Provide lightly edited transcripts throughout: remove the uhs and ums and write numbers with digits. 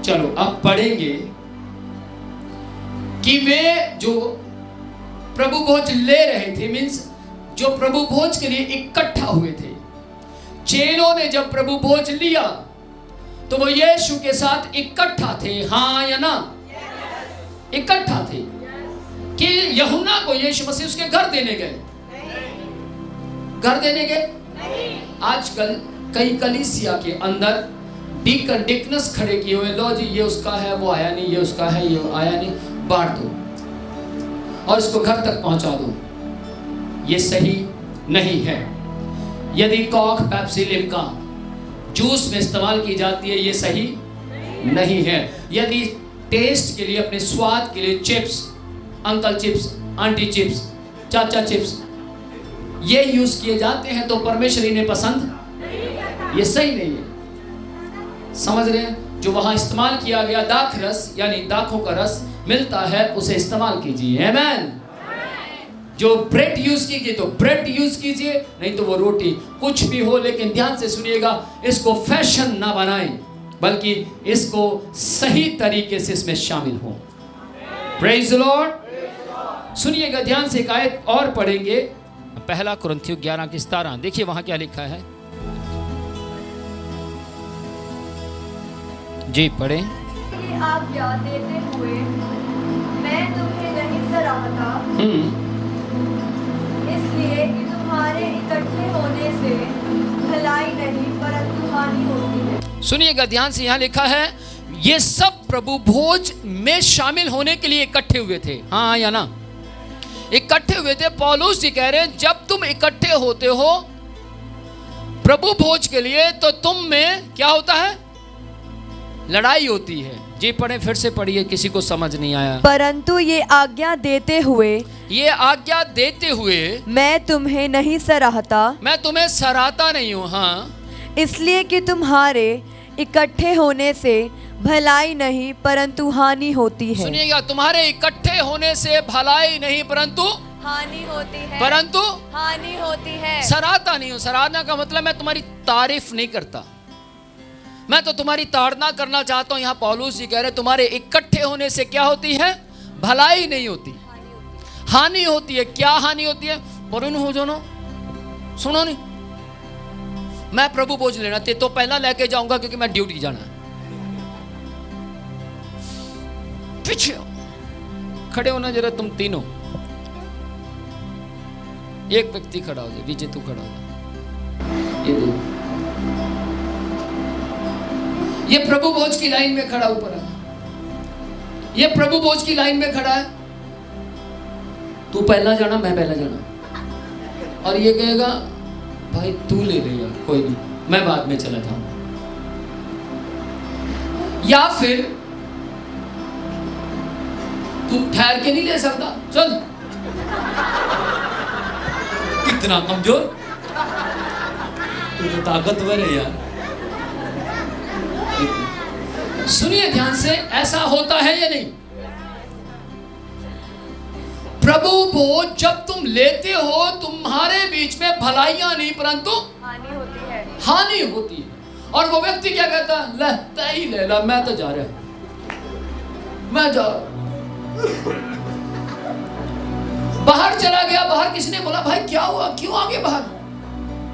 चलो अब पढ़ेंगे कि वे जो प्रभु भोज ले रहे थे, मीन्स जो प्रभु भोज के लिए इकट्ठा हुए थे, चेलों ने जब प्रभु भोज लिया तो वो यीशु के साथ इकट्ठा थे, हाँ या ना? इकट्ठा थे कि यूहन्ना को यीशु मसीह उसके घर देने गए। घर देने गए। आजकल कई कलीसिया के अंदर डीकन डिकनस खड़े किए हुए, लो जी ये उसका है, वो आया नहीं, ये उसका है, ये आया नहीं, बांट दो और इसको घर तक पहुंचा दो। ये सही नहीं है। यदि कॉक, पेप्सी, लिम्का जूस में इस्तेमाल की जाती है, ये सही नहीं है। यदि टेस्ट के लिए, अपने स्वाद के लिए chips, uncle chips, aunty chips, चाचा चिप्स ये यूज किए जाते हैं तो परमेश्वर इन्हें पसंद, ये सही नहीं है। समझ रहे हैं? जो वहां इस्तेमाल किया गया दाख रस यानी दाखों का रस मिलता है, उसे इस्तेमाल कीजिए। आमेन। जो ब्रेड यूज कीजिए तो ब्रेड यूज कीजिए, नहीं तो वो रोटी, कुछ भी हो, लेकिन ध्यान से सुनिएगा, इसको फैशन ना बनाएं, बल्कि इसको सही तरीके से इसमें शामिल हो। Praise the Lord. सुनिएगा ध्यान से, एक आयत और पढ़ेंगे, पहला कुरिन्थियों 11:17। देखिए वहां क्या लिखा है जी, पढ़ें। आज्ञा देते हुए मैं तुम्हें नहीं सराहता, इसलिए कि तुम्हारे इकट्ठे होने से भलाई नहीं परंतु हानि होती है। सुनिएगा ध्यान से, यहाँ लिखा है ये सब प्रभु भोज में शामिल होने के लिए इकट्ठे हुए थे, हाँ या ना? इकट्ठे हुए थे। पौलुस जी कह रहे हैं जब तुम इकट्ठे होते हो प्रभु भोज के लिए तो तुम में क्या होता है? लड़ाई होती है। जी पढ़े, फिर से पढ़िए, किसी को समझ नहीं आया। परंतु ये आज्ञा देते हुए, ये आज्ञा देते हुए मैं तुम्हें नहीं सराहता, मैं तुम्हें सराहता नहीं हूँ, हाँ, इसलिए कि तुम्हारे इकट्ठे होने से भलाई नहीं परंतु हानि होती है। सुनिएगा, तुम्हारे इकट्ठे होने से भलाई नहीं परंतु हानि होती है, परंतु हानि होती है। सराहता नहीं हूँ। सराहना का मतलब मैं तुम्हारी तारीफ नहीं करता, मैं तो तुम्हारी ताड़ना करना चाहता हूँ। यहाँ पौलुस जी कह रहे तुम्हारे इकट्ठे होने से क्या होती है? भलाई नहीं होती, हानि होती है। क्या हानि होती है? पर हो जो नो सुनो नहीं, मैं प्रभु भोज लेना ते तो पहला लेके जाऊंगा क्योंकि मैं ड्यूटी जाना है। पीछे खड़े होना जरा तुम तीनों, एक व्यक्ति खड़ा हो जाए, विजय तू खड़ा हो जाए, ये प्रभु भोज की लाइन में खड़ा ऊपर है, ये प्रभु भोज की लाइन में खड़ा है, तू पहला जाना, मैं पहला जाना, और ये कहेगा भाई तू ले ले यार, कोई नहीं, मैं बाद में चला जाऊंगा। या फिर तू ठहर के नहीं ले सकता, चल, इतना कमजोर, तू तो ताकतवर है यार। सुनिए ध्यान से, ऐसा होता है या नहीं? प्रभु भोज जब तुम लेते हो तुम्हारे बीच में भलाइयां नहीं परंतु हानि होती है, हानि होती है। और वो व्यक्ति क्या कहता है? ले तय ही ले ला, मैं तो जा रहा, मैं जा रहा। बाहर चला गया, बाहर किसी ने बोला भाई क्या हुआ, क्यों आ गए बाहर?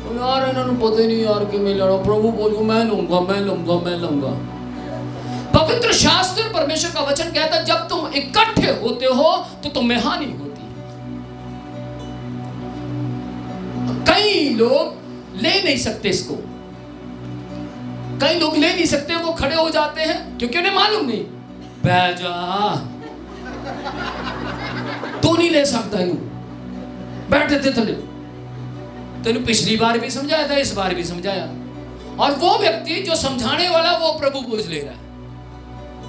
तो यार इन्होंने पता ही नहीं यार कि मैं लड़ा, प्रभु बोलूं मैं लूंगा, मैं लूंगा, मैं लूंगा। पवित्र शास्त्र परमेश्वर का वचन कहता है जब तुम इकट्ठे होते हो तो तुम्हें हानि होती है। कई लोग ले नहीं सकते इसको, कई लोग ले नहीं सकते, वो खड़े हो जाते हैं क्योंकि उन्हें मालूम नहीं, बैठ जा, तू नहीं ले सकता, इनू बैठे थे थले, तेन पिछली बार भी समझाया था, इस बार भी समझाया। और वो व्यक्ति जो समझाने वाला वो प्रभु भोज ले रहा है।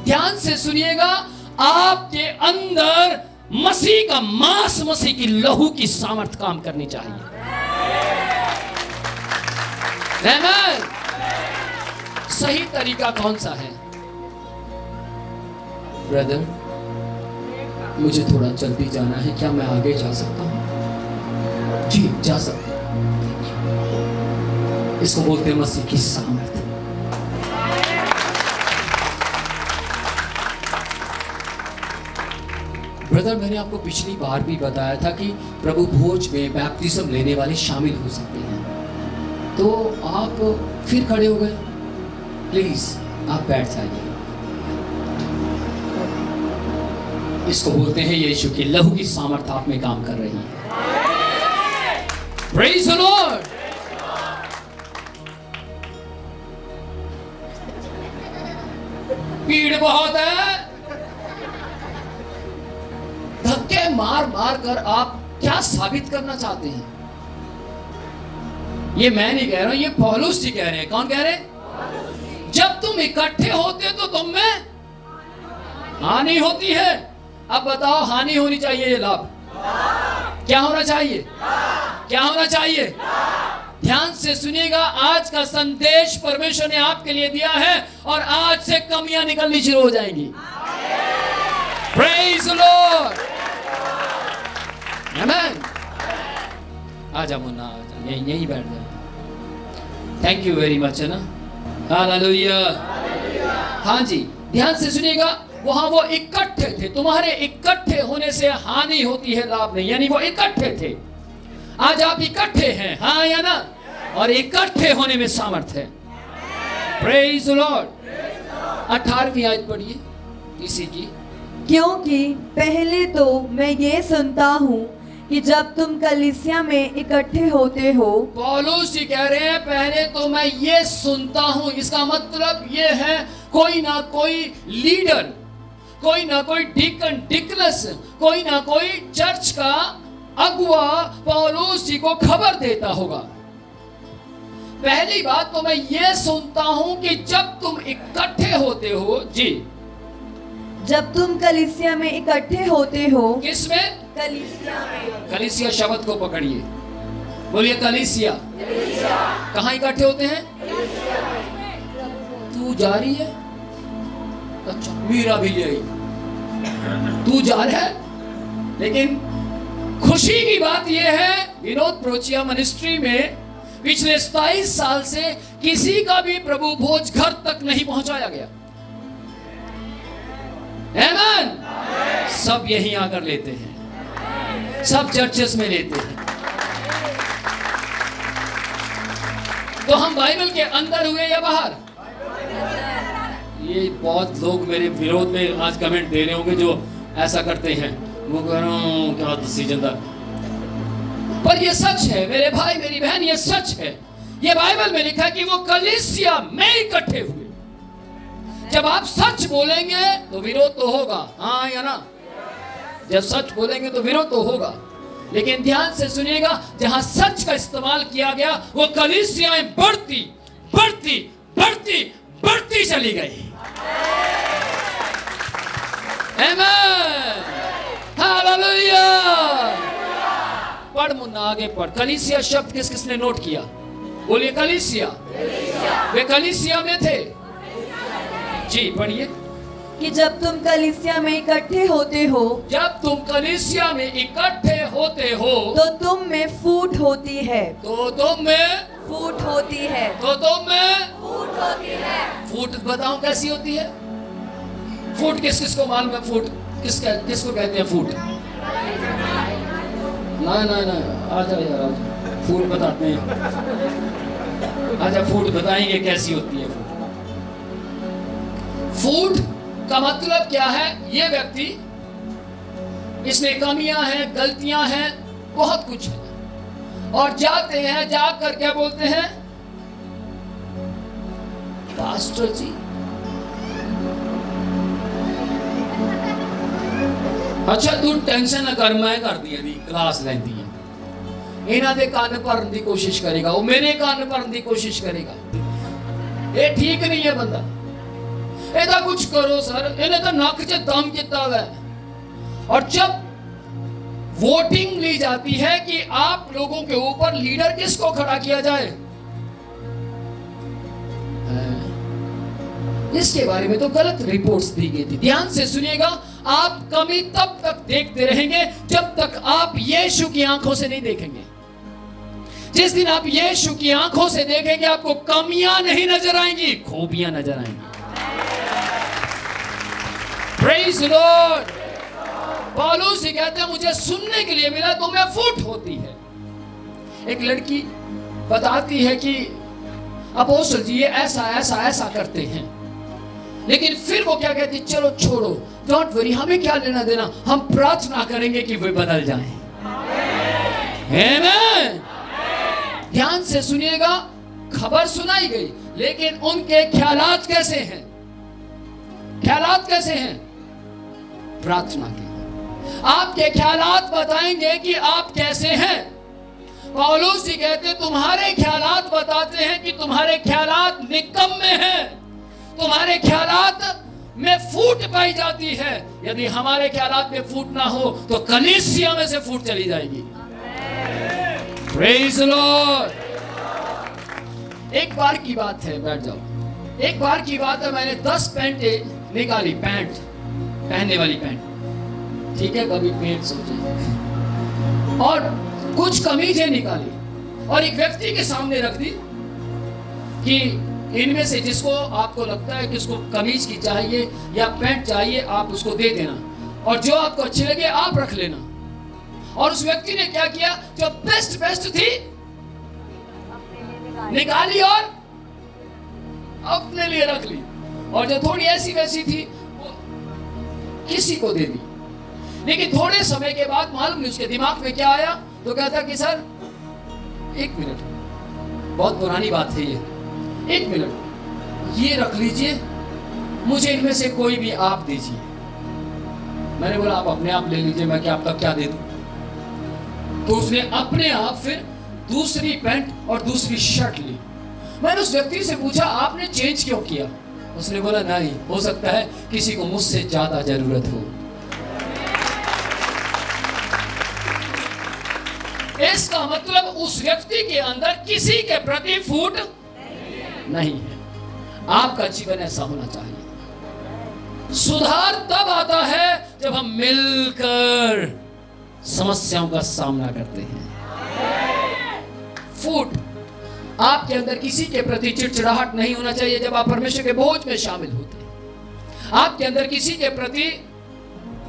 ध्यान से सुनिएगा, आपके अंदर मसीह का मांस, मसीह की लहू की सामर्थ काम करनी चाहिए। आमीन। सही तरीका कौन सा है? ब्रदर मुझे थोड़ा जल्दी जाना है, क्या मैं आगे जा सकता हूं? जी जा सकता हूं। इसको बोलते हैं मसीह की सामर्थ। ब्रदर, मैंने आपको पिछली बार भी बताया था कि प्रभु भोज में बैप्टिज्म लेने वाले शामिल हो सकते हैं। तो आप फिर खड़े हो गए। प्लीज आप बैठ जाइए। इसको बोलते हैं यीशु के लहू की सामर्थ आप में काम कर रही है। Praise the Lord. भीड़ बहुत है। धक्के मार मार कर आप क्या साबित करना चाहते हैं? ये मैं नहीं कह रहा हूं, ये पौलुस जी कह रहे हैं। कौन कह रहे हैं? जब तुम इकट्ठे होते तो तुम में हानि होती है। अब बताओ, हानि होनी चाहिए या लाभ? क्या होना चाहिए? क्या होना चाहिए? ध्यान से सुनिएगा, आज का संदेश परमेश्वर ने आपके लिए दिया है और आज से कमियां निकलनी शुरू हो जाएंगी। Praise the lord. आमेन। आजा मुन्ना, आजा, यहीं बैठ जा। थैंक यू वेरी मच, है ना? हालेलुया। हाँ जी, ध्यान से सुनिएगा, वहां वो इकट्ठे थे। तुम्हारे इकट्ठे होने से हानि होती है, लाभ नहीं। यानी वो इकट्ठे थे। आज आप इकट्ठे हैं, हाँ या ना? और इकट्ठे होने में सामर्थ है। Praise the Lord. 18वीं आयत पढ़िए इसी की। क्योंकि पहले तो मैं ये सुनता हूँ कि जब तुम कलीसिया में इकट्ठे होते हो। पौलुस जी कह रहे हैं, पहले तो मैं ये सुनता हूँ। इसका मतलब ये है, कोई ना कोई लीडर, कोई ना कोई डिकन, डिकनस, कोई ना कोई चर्च का अगुआ पौलुस जी को खबर देता होगा। पहली बात तो मैं ये सुनता हूं कि जब तुम इकट्ठे होते हो, जी, जब तुम कलीसिया में इकट्ठे होते हो। किसमें? कलीसिया में। कलीसिया शब्द को पकड़िए, बोलिए कलीसिया। कहाँ इकट्ठे होते हैं? तू जा रही है? अच्छा, मीरा भी ले आई। तू जा रहा है, लेकिन खुशी की बात यह है, विनोद प्रोचिया मिनिस्ट्री में पिछले 27 साल से किसी का भी प्रभु भोज घर तक नहीं पहुंचाया गया। आमेन। सब यहीं आकर लेते हैं, सब चर्चेस में लेते हैं। तो हम बाइबल के अंदर हुए या बाहर? ये बहुत लोग मेरे विरोध में आज कमेंट दे रहे होंगे जो ऐसा करते हैं। वो कह रहा हूं क्या डिसीजन था, पर ये सच है मेरे भाई मेरी बहन, ये सच है। ये बाइबल में लिखा है कि वो कलीसिया में इकट्ठे हुए। जब आप सच बोलेंगे तो विरोध तो होगा, हाँ या ना? जब सच बोलेंगे तो विरोध तो होगा, लेकिन ध्यान से सुनिएगा, जहां सच का इस्तेमाल किया गया वो कलीसियाएं बढ़ती बढ़ती बढ़ती बढ़ती चली गई। आमेन, हालेलुया। पढ़ मुन्ना, आगे पढ़। कलीसिया शब्द किस किसने नोट किया? बोलिए कलीसिया। वे कलीसिया में थे। जी पढ़िए। कि जब तुम कलीसिया में इकट्ठे होते हो। जब तुम कलीसिया में इकट्ठे होते हो तो तुम में फूट होती है। तो तुम में फूट होती है। तो तुम में फूट होती है। फूट बताओ कैसी होती है? फूट किस किस को मालूम है? फूट किसको कहते हैं? फूट ना आजा यार, आजा फूट बताते हैं। आजा फूट बताएंगे कैसी होती है। फूट का मतलब क्या है? ये व्यक्ति, इसमें कमियां हैं, गलतियां हैं, बहुत कुछ है, और जाते हैं, जाकर क्या बोलते हैं? पास्टर जी, अच्छा तू टेंशन न कर, मैं कर दिया नहीं, क्लास लेती है। इन्हां दे कान भरन की कोशिश करेगा, वो मेरे कान भरन की कोशिश करेगा। ये ठीक नहीं है बंदा, ਇਹਦਾ कुछ करो सर, इन्हें तो नक च दम किता हुआ है। और जब वोटिंग ली जाती है कि आप लोगों के ऊपर लीडर किसको खड़ा किया जाए, इसके बारे में तो गलत रिपोर्ट्स दी गई थी। ध्यान से सुनिएगा, आप कमी तब तक देखते रहेंगे जब तक आप यीशु की आंखों से नहीं देखेंगे। जिस दिन आप यीशु की आंखों से देखेंगे, आपको कमियां नहीं नजर आएंगी, खूबियां नजर आएंगी। Praise the Lord. पौलुस ही कहते हैं मुझे सुनने के लिए मिला तो मैं फूट होती है। एक लड़की बताती है कि अपोस्तल जी ये ऐसा ऐसा ऐसा करते हैं, लेकिन फिर वो क्या कहती, चलो छोड़ो, डोंट वरी, हमें क्या लेना देना, हम प्रार्थना करेंगे कि वे बदल जाएं। आमीन। ध्यान से सुनिएगा, खबर सुनाई गई, लेकिन उनके ख्यालात कैसे हैं? ख्यालात कैसे हैं? प्रार्थना के आपके ख्यालात बताएंगे कि आप कैसे हैं। पौलुस जी कहते तुम्हारे ख्यालात बताते हैं कि तुम्हारे ख्यालात निकम्मे हैं, तुम्हारे ख्यालात में फूट पाई जाती है। यदि हमारे ख्यालात में फूट ना हो तो कलीसिया में से फूट चली जाएगी। Praise the Lord. एक बार की बात है, बैठ जाओ। एक बार की बात है, मैंने 10 पैंटें निकाली, पैंट पहनने वाली पैंट, ठीक है, कभी पेट सोचे, और कुछ कमीजें निकाली और एक व्यक्ति के सामने रख दी कि इनमें से जिसको आपको लगता है कि उसको कमीज की चाहिए या पैंट चाहिए आप उसको दे देना, और जो आपको अच्छी लगे आप रख लेना। और उस व्यक्ति ने क्या किया, जो बेस्ट थी निकाली और अपने लिए रख ली, और जो थोड़ी ऐसी वैसी थी वो किसी को दे दी। लेकिन थोड़े समय के बाद मालूम नहीं उसके दिमाग में क्या आया, तो कहता कि सर 1 मिनट, बहुत पुरानी बात है ये, 1 मिनट ये रख लीजिए, मुझे इनमें से कोई भी आप दीजिए। मैंने बोला आप अपने आप ले लीजिए, मैं क्या आपका क्या दे दूं। तो उसने अपने आप फिर दूसरी पैंट और दूसरी शर्ट ली। मैंने उस व्यक्ति से पूछा आपने चेंज क्यों किया? उसने बोला नहीं, हो सकता है किसी को मुझसे ज्यादा जरूरत हो। इसका मतलब उस व्यक्ति के अंदर किसी के प्रति फूट नहीं है। आपका जीवन ऐसा होना चाहिए। सुधार तब आता है जब हम मिलकर समस्याओं का सामना करते हैं। फूट आपके अंदर किसी के प्रति चिड़चिड़ाहट नहीं होना चाहिए जब आप परमेश्वर के बोझ में शामिल होते हैं। आपके अंदर किसी के प्रति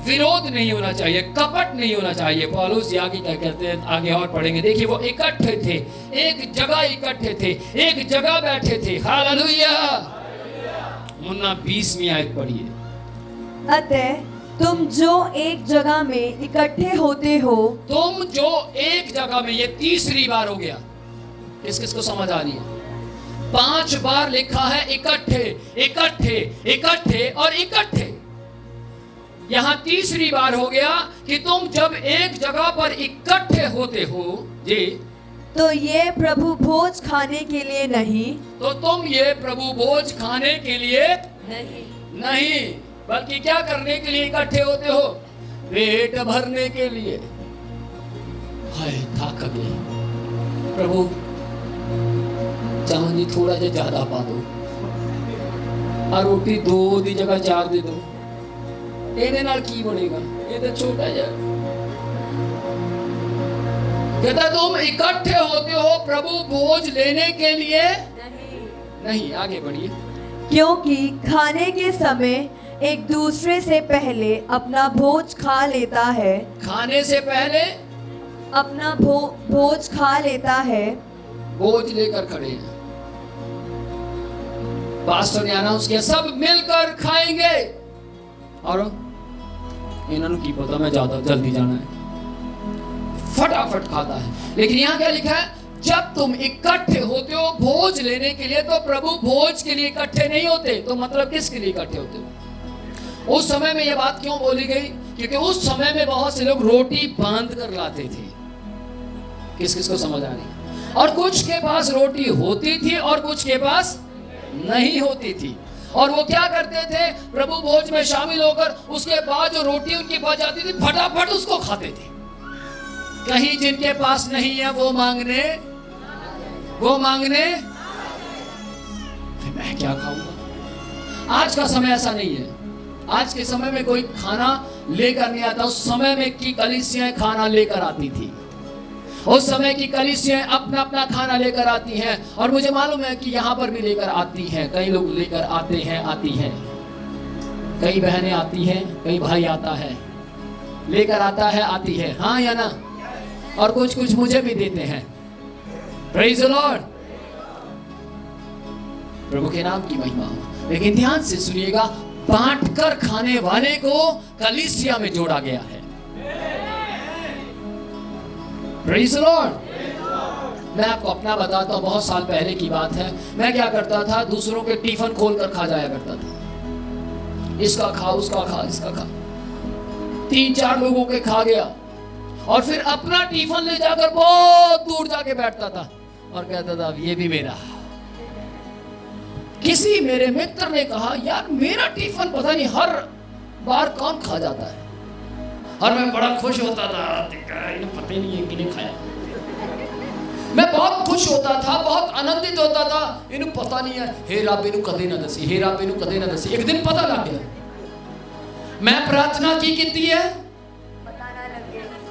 विरोध नहीं होना चाहिए, कपट नहीं होना चाहिए। पौलुस आगे क्या कहते हैं, आगे और पढ़ेंगे। देखिए वो इकट्ठे थे, एक जगह इकट्ठे थे, एक जगह बैठे थे। हालेलुया। मुन्ना 20वीं आयत पढ़िए। अतः तुम जो एक जगह में इकट्ठे होते हो, तुम जो एक जगह में, ये 3री बार हो गया। किस किस को समझ आ रही है? 5 बार लिखा है इकट्ठे इकट्ठे इकट्ठे और इकट्ठे। यहां 3री बार हो गया कि तुम जब एक जगह पर इकट्ठे होते हो जी, तो ये प्रभु भोज खाने के लिए नहीं, तो तुम ये प्रभु भोज खाने के लिए नहीं, बल्कि क्या करने के लिए इकट्ठे होते हो? पेट भरने के लिए। हाय थक गए प्रभु, चावल थोड़ा सा ज्यादा पा दो, और रोटी 2 दी जगह 4 दे दो। ਇਹਦੇ ਨਾਲ ਕੀ ਬਣੇਗਾ? ਇਹ ਤਾਂ छोटा ਜਿਹਾ। कहता तुम इकट्ठे होते हो प्रभु भोज लेने के लिए नहीं। आगे बढ़िए। क्योंकि खाने के समय एक दूसरे से पहले अपना भोज खा लेता है, खाने से पहले अपना भोज खा लेता है। भोज लेकर खड़े हैं, पास्टर ने अनाउंस किया सब मिलकर खाएंगे, और इन्होंने की पता मैं ज्यादा जल्दी जाना है, फटाफट खाता है। लेकिन यहाँ क्या लिखा है? जब तुम इकट्ठे होते हो भोज लेने के लिए, तो प्रभु भोज के लिए इकट्ठे नहीं होते। तो मतलब किसके लिए इकट्ठे होते हो? उस समय में यह बात क्यों बोली गई? क्योंकि उस समय में बहुत से लोग रोटी बांध कर लाते थे। किस किस को समझ आ रही? और कुछ के पास रोटी होती थी और कुछ के पास नहीं होती थी। और वो क्या करते थे? प्रभु भोज में शामिल होकर उसके बाद जो रोटी उनकी बच जाती थी फटाफट उसको खाते थे। कहीं जिनके पास नहीं है वो मांगने फिर मैं क्या खाऊंगा? आज का समय ऐसा नहीं है। आज के समय में कोई खाना लेकर नहीं आता। उस समय में की कलीसियाएं खाना लेकर आती थी। उस समय की कलीसियाएं अपना अपना खाना लेकर आती हैं, और मुझे मालूम है कि यहाँ पर भी लेकर आती हैं। कई लोग लेकर आते हैं, आती हैं, कई बहनें आती हैं, कई भाई आता है। लेकर आता है, आती है, हाँ या ना? और कुछ कुछ मुझे भी देते हैं। प्रेज द लॉर्ड, प्रभु के नाम की महिमा हो। लेकिन ध्यान से सुनिएगा, बांटकर खाने वाले को कलीसिया में जोड़ा गया है। Praise the Lord. मैं आपको अपना बताता हूँ, बहुत साल पहले की बात है। मैं क्या करता था, दूसरों के टिफिन खोलकर खा जाया करता था। इसका खा, उसका खा, इसका खा, 3-4 लोगों के खा गया और फिर अपना टिफिन ले जाकर बहुत दूर जाके बैठता था और कहता था ये भी मेरा। किसी मेरे मित्र ने कहा, यार मेरा टिफिन पता नहीं हर बार कौन खा जाता है। और मैं बड़ा खुश होता था, इन्हें पता ही नहीं है किन्हें खाया। मैं बहुत खुश होता था, बहुत आनंदित होता था, इन्हें पता नहीं है। हे रब इन्हें कदे ना दसी, हे रब इन्हें कदे ना दसी। एक दिन पता लग गया। मैं प्रार्थना की है,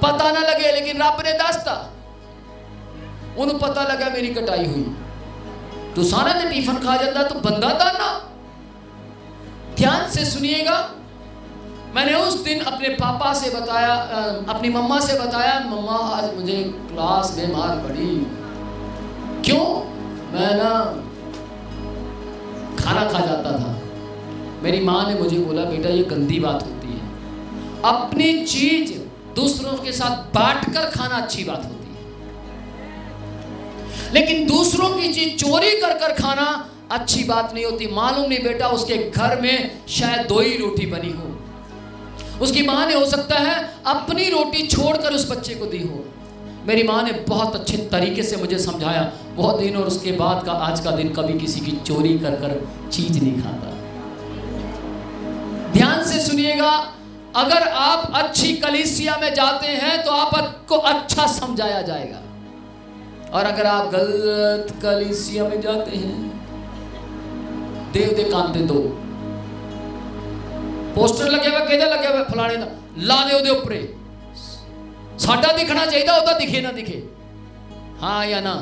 पता ना लगे, लेकिन रब ने दसता। उन्हें पता लगा मेरी कटाई हुई। तो सारा ने टिफिन खा जाता तो बंदा दाना। ध्यान से सुनिएगा, मैंने उस दिन अपने पापा से बताया, अपनी मम्मा से बताया, मम्मा आज मुझे क्लास में मार पड़ी। क्यों? मैं ना खाना खा जाता था। मेरी माँ ने मुझे बोला, बेटा ये गंदी बात होती है। अपनी चीज दूसरों के साथ बांटकर खाना अच्छी बात होती है, लेकिन दूसरों की चीज चोरी कर कर खाना अच्छी बात नहीं होती। मालूम नहीं बेटा, उसके घर में शायद 2 ही रोटी बनी हो। उसकी माँ ने हो सकता है अपनी रोटी छोड़कर उस बच्चे को दी हो। मेरी माँ ने बहुत अच्छे तरीके से मुझे समझाया बहुत दिन, और उसके बाद का आज का दिन कभी किसी की चोरी कर कर चीज नहीं खाता। ध्यान से सुनिएगा, अगर आप अच्छी कलीसिया में जाते हैं तो आपको अच्छा समझाया जाएगा, और अगर आप गलत कलीसिया में जाते हैं, देव दे कांते दो पोस्टर लगे हुए, कहते लगे हुए फलाने का ला दे ਉਹਦੇ ਉੱਪਰੇ, साडा दिखना चाहिए, ਉਹਦਾ दिखे ना दिखे, हाँ या ना?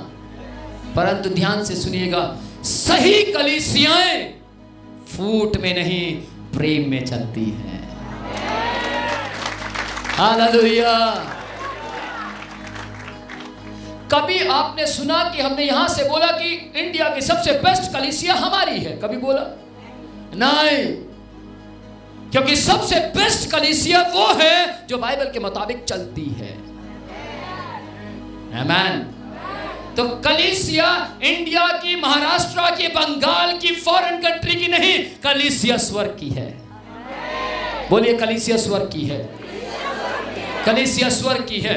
परंतु ध्यान से सुनिएगा, सही कलीसियाएं फूट में नहीं प्रेम में चलती हैं। हालेलुया। कभी आपने सुना कि हमने यहां से बोला कि इंडिया की सबसे बेस्ट कलीसिया हमारी है? कभी बोला? नहीं, क्योंकि सबसे बेस्ट कलीसिया वो है जो बाइबल के मुताबिक चलती है। आमीन। तो कलीसिया इंडिया की, महाराष्ट्र की, बंगाल की, फॉरेन कंट्री की नहीं, कलीसिया स्वर्ग की है। बोलिए, कलीसिया स्वर्ग की है। कलीसिया स्वर्ग की है।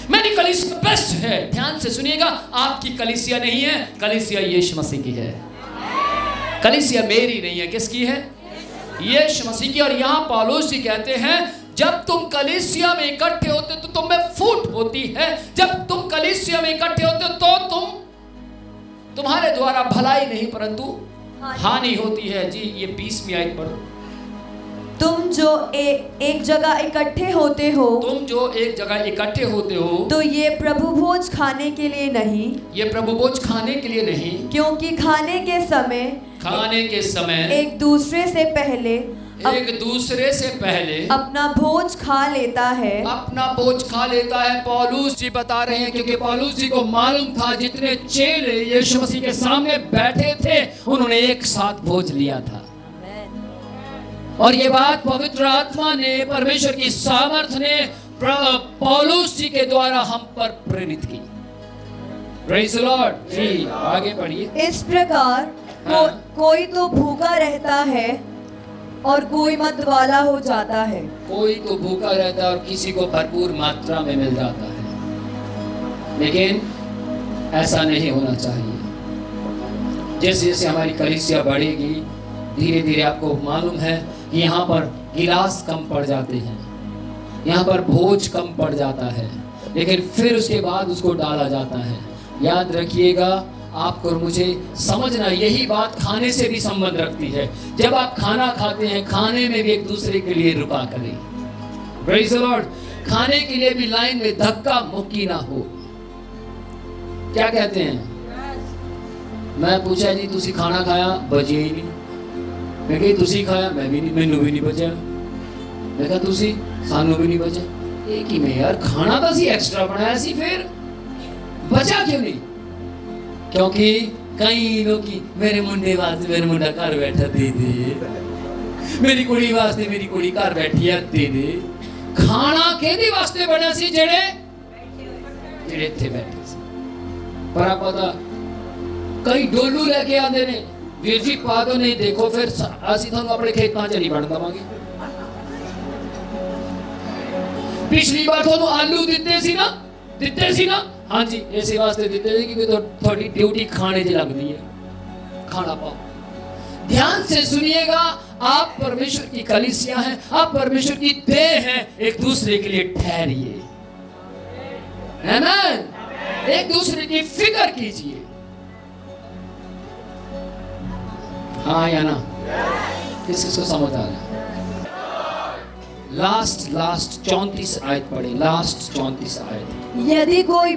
मेरी कलीसिया बेस्ट है। ध्यान से सुनिएगा, आपकी कलीसिया नहीं है, कलीसिया यीशु मसीह की है। कलीसिया मेरी नहीं है, किसकी है? यीशु मसीह की। और यहाँ पौलुस जी कहते हैं, जब तुम कलीसिया में इकट्ठे होते तो तुम में फूट होती है। जब तुम कलीसिया में इकट्ठे होते तो तुम्हारे द्वारा भलाई नहीं परंतु हानि होती है। जी, ये 20वीं आयत पढ़ो। तुम जो एक जगह इकट्ठे होते हो, तुम जो एक जगह इकट्ठे होते हो, तो ये प्रभु भोज खाने के लिए नहीं, ये प्रभु भोज खाने के लिए नहीं, क्योंकि खाने के समय एक दूसरे से पहले अपना भोज खा लेता है। अपना भोज खा लेता है। पौलुस जी बता रहे हैं, क्योंकि पौलुस जी को मालूम था जितने चेले यीशु मसीह के सामने बैठे थे, उन्होंने एक साथ भोज लिया था। और ये बात पवित्र आत्मा ने, परमेश्वर की सामर्थ्य ने पौलुस जी के द्वारा हम पर प्रेरित की। Praise the Lord. जी, आगे पढ़िए। इस प्रकार कोई तो भूखा रहता है और कोई मतवाला हो जाता है। कोई तो भूखा रहता है और किसी को भरपूर मात्रा में मिल जाता है। लेकिन ऐसा नहीं होना चाहिए। जैसे जैसे हमारी कलीसिया बढ़ेगी, धीरे धीरे आपको मालूम है कि यहाँ पर गिलास कम पड़ जाते हैं, यहाँ पर भोज कम पड़ जाता है, लेकिन फिर उसके बाद उसको डाला जाता है। याद रखिएगा, आपको और मुझे समझना, यही बात खाने से भी संबंध रखती है। जब आप खाना खाते हैं, खाने में भी एक दूसरे के लिए रुका करें। Praise the Lord. खाने के लिए भी लाइन में धक्का मुक्की ना हो। क्या कहते हैं? मैं पूछा जी तुसी खाना खाया? बचे ही नहीं। मैं कही तुसी खाया? मैं भी नहीं, मैनू भी नहीं बचा। मैं कहा तुसी सानू भी नहीं बचा ये कि मैं यार खाना तो सी एक्स्ट्रा बनाया सी फिर बचा क्यों नहीं क्योंकि कई लोग मेरे मुंडे वास्ते मेरा मुंडा घर बैठा दे दे मेरी कुड़ी वास्ते मेरी कुड़ी घर बैठी है दे दे खाना केदे वास्ते बनया सी जेड़े इत्थे बैठे सी पर आप पता कई डोलू लेके आंदे ने वीर जी पा दो नहीं देखो फिर असी थानू अपने खेतां च नहीं बन दवांगे पिछली बार थानू आलू दिते सी ना हाँ जी इसे वास्ते दिते सी क्योंकि थोड़ी ड्यूटी खाने च लगती है खाना पाओ ध्यान से सुनिएगा आप परमेश्वर की कलीसिया हैं आप परमेश्वर की देह हैं एक दूसरे के लिए ठहरिए आमीन एक दूसरे की फिक्र कीजिए हाँ या ना किसको समझ आ रहा है लास्ट 34 आयत पढ़े लास्ट 34 आयत यदि कोई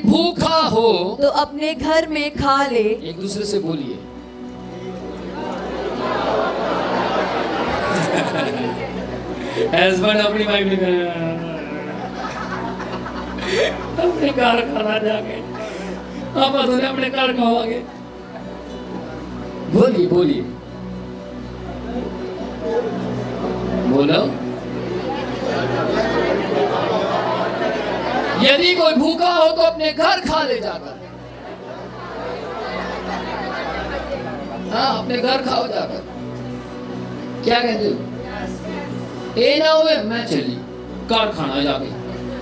भूखा हो तो अपने घर में खा ले एक दूसरे से बोलिए हस्बैंड अपनी वाइफ ने अपने घर खाना जाके आप अपने घर खाओगे बोलिए बोलो यदि कोई भूखा हो तो अपने घर खा ले जाकर हाँ अपने घर खाओ जाकर क्या कहते हो ये ना हुए मैं चली घर खाना जाके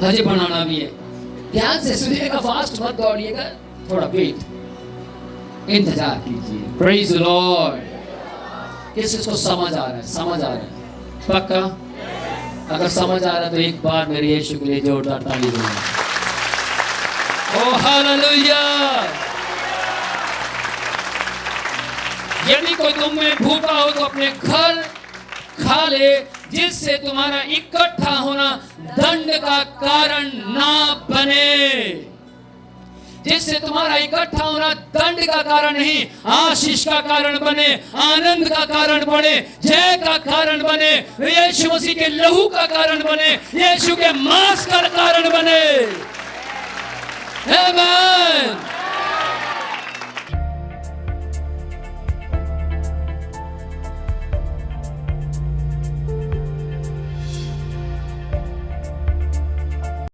हजे बनाना भी है ध्यान से सुनिएगा फास्ट मत दौड़िएगा थोड़ा वेट इंतजार कीजिए प्रेज द लॉर्ड किसको समझ आ रहा है पक्का अगर समझ आ रहा है तो एक बार मेरे यीशु के लिए जोरदार ताली दो ओह हालेलुया यदि कोई तुम में भूखा हो तो अपने घर खा ले जिससे तुम्हारा इकट्ठा होना दंड का कारण ना बने जिससे तुम्हारा इकट्ठा होना दंड का कारण नहीं आशीष का कारण बने आनंद का कारण बने जय का कारण बने यीशु मसीह के लहू का कारण बने यीशु के मांस का कारण बने आमीन